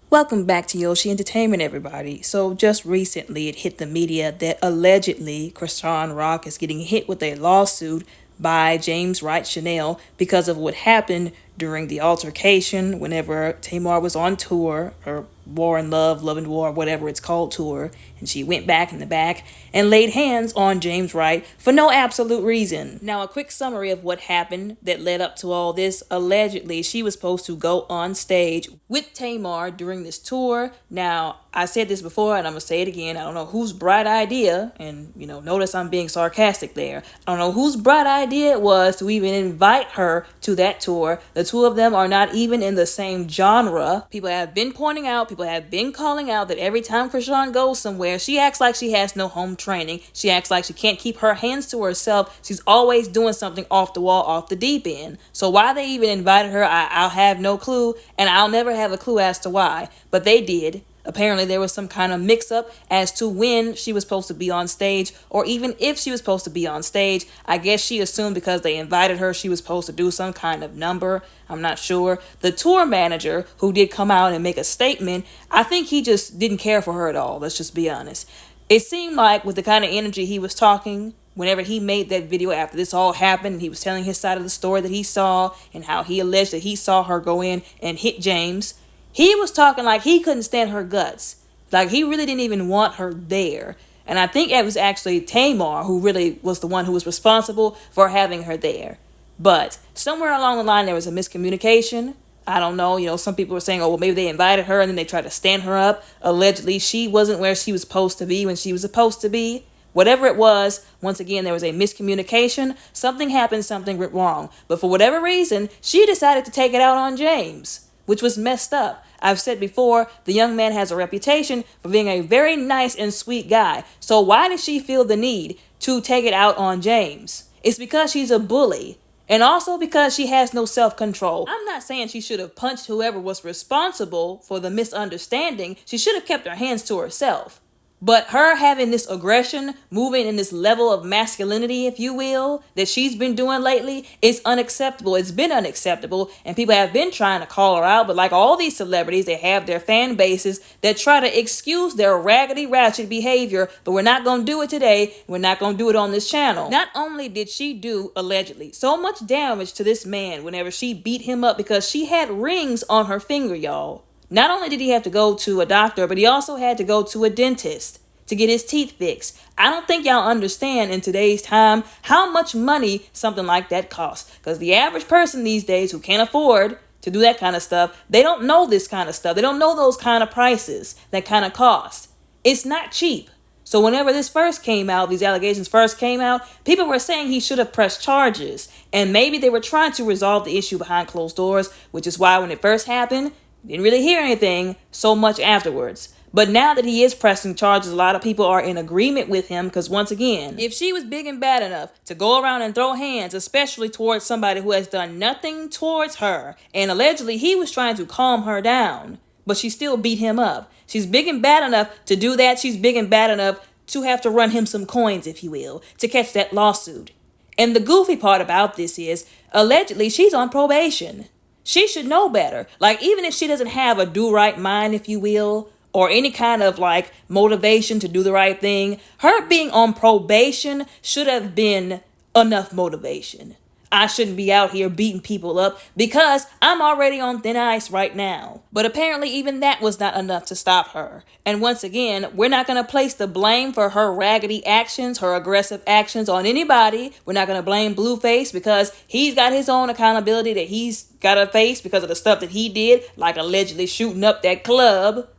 Welcome back to Yoshi Entertainment, everybody. So, just recently, it hit the media that allegedly Chrisean Rock is getting hit with a lawsuit by James Wright Chanel because of what happened during the altercation whenever Tamar was on tour, or War and Love, Love and War, whatever it's called tour, and she went back in the back and laid hands on James Wright for no absolute reason. Now, a quick summary of what happened that led up to all this. Allegedly, she was supposed to go on stage with Tamar during this tour. Now, I said this before and I'm going to say it again. I don't know whose bright idea, and notice I'm being sarcastic there. I don't know whose bright idea it was to even invite her to that tour. The two of them are not even in the same genre. People have been pointing out, people have been calling out that every time Chrisean goes somewhere, she acts like she has no home training. She acts like she can't keep her hands to herself. She's always doing something off the wall, off the deep end. So why they even invited her, I'll have no clue, and I'll never have a clue as to why. But they did. Apparently, there was some kind of mix-up as to when she was supposed to be on stage, or even if she was supposed to be on stage. I guess she assumed because they invited her, she was supposed to do some kind of number. I'm not sure. The tour manager, who did come out and make a statement, I think he just didn't care for her at all. Let's just be honest. It seemed like with the kind of energy he was talking, whenever he made that video after this all happened, he was telling his side of the story that he saw and how he alleged that he saw her go in and hit James. He was talking like he couldn't stand her guts. Like he really didn't even want her there. And I think it was actually Tamar who really was the one who was responsible for having her there. But somewhere along the line, there was a miscommunication. I don't know. Some people were saying, oh, well, maybe they invited her and then they tried to stand her up. Allegedly, she wasn't where she was supposed to be when she was supposed to be. Whatever it was, once again, there was a miscommunication. Something happened, something went wrong. But for whatever reason, she decided to take it out on James, which was messed up. I've said before, the young man has a reputation for being a very nice and sweet guy. So why did she feel the need to take it out on James? It's because she's a bully. And also because she has no self-control. I'm not saying she should have punched whoever was responsible for the misunderstanding. She should have kept her hands to herself. But her having this aggression, moving in this level of masculinity, if you will, that she's been doing lately, is unacceptable. It's been unacceptable, and people have been trying to call her out. But like all these celebrities, they have their fan bases that try to excuse their raggedy, ratchet behavior. But we're not going to do it today. We're not going to do it on this channel. Not only did she do, allegedly, so much damage to this man whenever she beat him up because she had rings on her finger, y'all. Not only did he have to go to a doctor, but he also had to go to a dentist to get his teeth fixed. I don't think y'all understand in today's time how much money something like that costs. Because the average person these days who can't afford to do that kind of stuff, they don't know this kind of stuff. They don't know those kind of prices, that kind of cost. It's not cheap. So whenever this first came out, these allegations first came out, people were saying he should have pressed charges. And maybe they were trying to resolve the issue behind closed doors, which is why when it first happened, didn't really hear anything so much afterwards. But now that he is pressing charges, a lot of people are in agreement with him because, once again, if she was big and bad enough to go around and throw hands, especially towards somebody who has done nothing towards her, and allegedly he was trying to calm her down, but she still beat him up. She's big and bad enough to do that. She's big and bad enough to have to run him some coins, if you will, to catch that lawsuit. And the goofy part about this is, allegedly, she's on probation. She should know better. Like, even if she doesn't have a do-right mind, if you will, or any kind of like motivation to do the right thing, her being on probation should have been enough motivation. I shouldn't be out here beating people up because I'm already on thin ice right now. But apparently even that was not enough to stop her. And once again, we're not going to place the blame for her raggedy actions, her aggressive actions on anybody. We're not going to blame Blueface because he's got his own accountability that he's got to face because of the stuff that he did, like allegedly shooting up that club.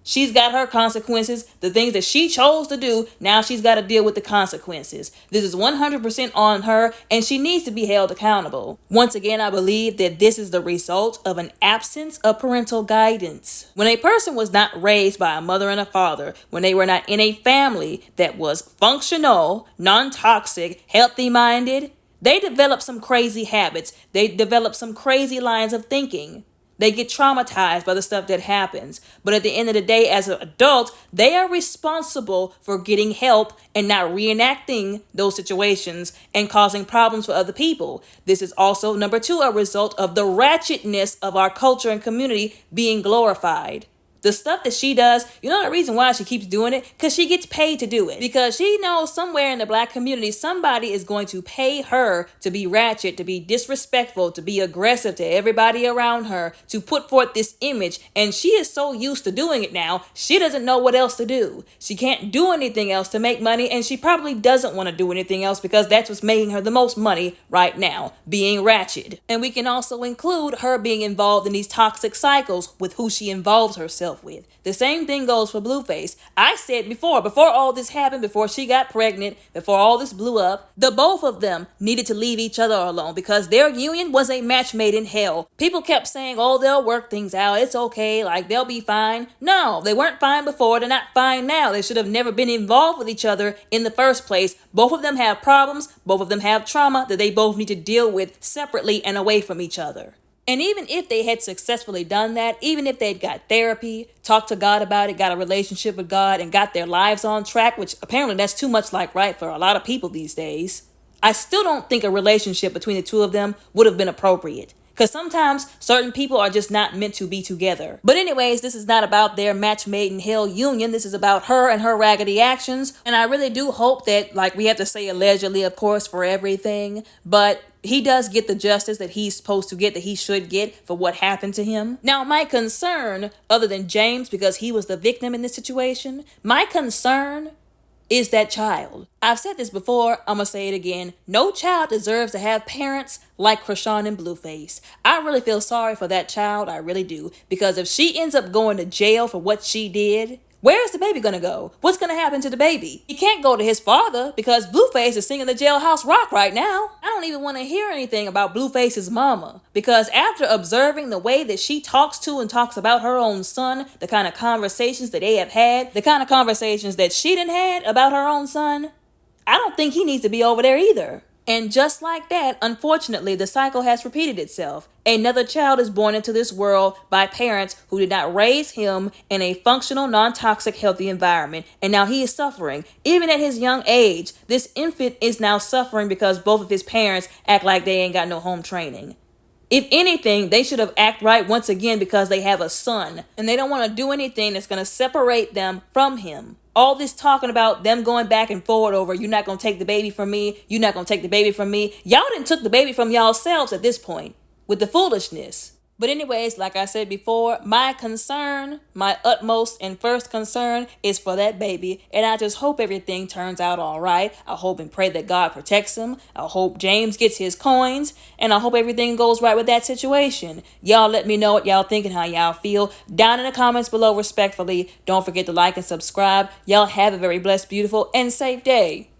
She's got her consequences, the things that she chose to do. Now she's got to deal with the consequences. This is 100% on her, and she needs to be held accountable. Once again, I believe that this is the result of an absence of parental guidance. When a person was not raised by a mother and a father, when they were not in a family that was functional, non-toxic, healthy-minded, they develop some crazy habits. They develop some crazy lines of thinking. They get traumatized by the stuff that happens. But at the end of the day, as an adult, they are responsible for getting help and not reenacting those situations and causing problems for other people. This is also, number two, a result of the ratchetness of our culture and community being glorified. The stuff that she does, you know the reason why she keeps doing it? Because she gets paid to do it. Because she knows somewhere in the black community, somebody is going to pay her to be ratchet, to be disrespectful, to be aggressive to everybody around her, to put forth this image. And she is so used to doing it now, she doesn't know what else to do. She can't do anything else to make money, and she probably doesn't want to do anything else because that's what's making her the most money right now, being ratchet. And we can also include her being involved in these toxic cycles with who she involves herself with. The same thing goes for Blueface. I said before all this happened, before she got pregnant, before all this blew up, the both of them needed to leave each other alone because their union was a match made in hell. People kept saying, oh, they'll work things out. It's okay. Like, they'll be fine. No, they weren't fine before. They're not fine now. They should have never been involved with each other in the first place. Both of them have problems. Both of them have trauma that they both need to deal with separately and away from each other. And even if they had successfully done that, even if they'd got therapy, talked to God about it, got a relationship with God, and got their lives on track, which apparently that's too much like Wright for a lot of people these days, I still don't think a relationship between the two of them would have been appropriate. Because sometimes certain people are just not meant to be together. But anyways, this is not about their match made in hell union. This is about her and her raggedy actions. And I really do hope that, like, we have to say allegedly, of course, for everything, but he does get the justice that he's supposed to get, that he should get for what happened to him. Now, my concern, other than James, because he was the victim in this situation, my concern is that child. I've said this before, I'm gonna say it again. No child deserves to have parents like Chrisean and Blueface. I really feel sorry for that child, I really do. Because if she ends up going to jail for what she did, where is the baby gonna go? What's gonna happen to the baby? He can't go to his father because Blueface is singing the jailhouse rock right now. I don't even want to hear anything about Blueface's mama, because after observing the way that she talks to and talks about her own son, the kind of conversations that they have had, the kind of conversations that she done had about her own son, I don't think he needs to be over there either. And just like that, unfortunately, the cycle has repeated itself. Another child is born into this world by parents who did not raise him in a functional, non-toxic, healthy environment. And now he is suffering. Even at his young age, this infant is now suffering because both of his parents act like they ain't got no home training. If anything, they should have acted right once again because they have a son. And they don't want to do anything that's going to separate them from him. All this talking about them going back and forward over, you're not going to take the baby from me, you're not going to take the baby from me. Y'all done took the baby from y'all selves at this point with the foolishness. But anyways, like I said before, my concern, my utmost and first concern is for that baby. And I just hope everything turns out all right. I hope and pray that God protects him. I hope James gets his coins. And I hope everything goes right with that situation. Y'all let me know what y'all think and how y'all feel down in the comments below respectfully. Don't forget to like and subscribe. Y'all have a very blessed, beautiful, and safe day.